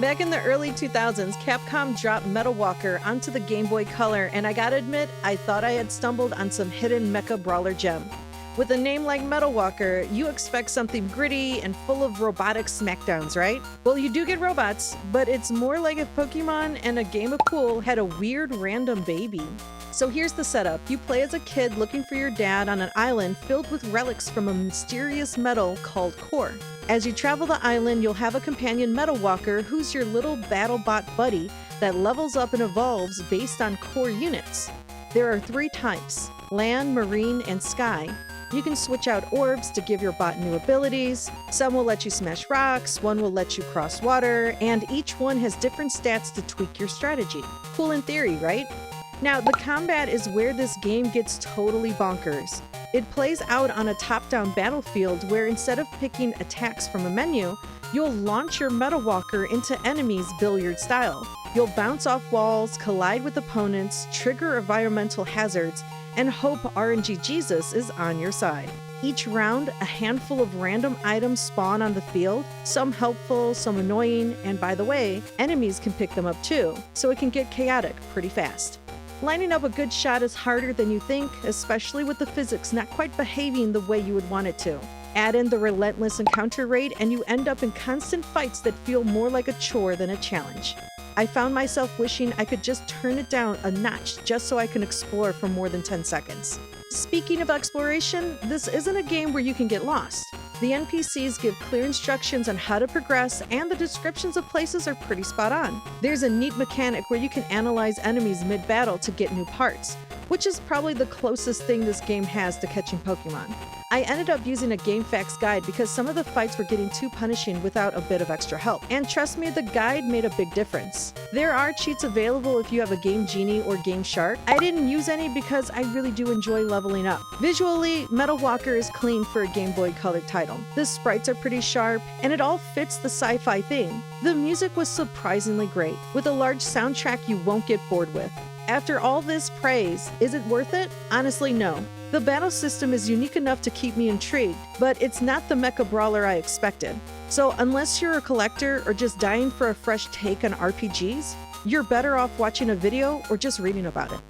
Back in the early 2000s, Capcom dropped metalwalker onto the Game Boy Color, and I gotta admit, I thought I had stumbled on some hidden mecha brawler gem. With a name like metalwalker, you expect something gritty and full of robotic smackdowns, right? Well, you do get robots, but it's more like if Pokemon and a game of pool had a weird random baby. So here's the setup. You play as a kid looking for your dad on an island filled with relics from a mysterious metal called core. As you travel the island, you'll have a companion metalwalker who's your little BattleBot buddy that levels up and evolves based on core units. There are 3 types: land, marine, and sky. You can switch out orbs to give your bot new abilities. Some will let you smash rocks, one will let you cross water, and each one has different stats to tweak your strategy. Cool in theory, right? Now, the combat is where this game gets totally bonkers. It plays out on a top-down battlefield where instead of picking attacks from a menu, you'll launch your metalwalker into enemies billiard style. You'll bounce off walls, collide with opponents, trigger environmental hazards, and hope RNG Jesus is on your side. Each round, a handful of random items spawn on the field, some helpful, some annoying, and by the way, enemies can pick them up too, so it can get chaotic pretty fast. Lining up a good shot is harder than you think, especially with the physics not quite behaving the way you would want it to. Add in the relentless encounter rate and you end up in constant fights that feel more like a chore than a challenge. I found myself wishing I could just turn it down a notch just so I can explore for more than 10 seconds. Speaking of exploration, this isn't a game where you can get lost. The NPCs give clear instructions on how to progress, and the descriptions of places are pretty spot on. There's a neat mechanic where you can analyze enemies mid-battle to get new parts, which is probably the closest thing this game has to catching Pokemon. I ended up using a GameFAQs guide because some of the fights were getting too punishing without a bit of extra help. And trust me, the guide made a big difference. There are cheats available if you have a Game Genie or Game Shark. I didn't use any because I really do enjoy leveling up. Visually, metalwalker is clean for a Game Boy Color title. The sprites are pretty sharp, and it all fits the sci-fi theme. The music was surprisingly great, with a large soundtrack you won't get bored with. After all this praise, is it worth it? Honestly, no. The battle system is unique enough to keep me intrigued, but it's not the mecha brawler I expected. So unless you're a collector or just dying for a fresh take on RPGs, you're better off watching a video or just reading about it.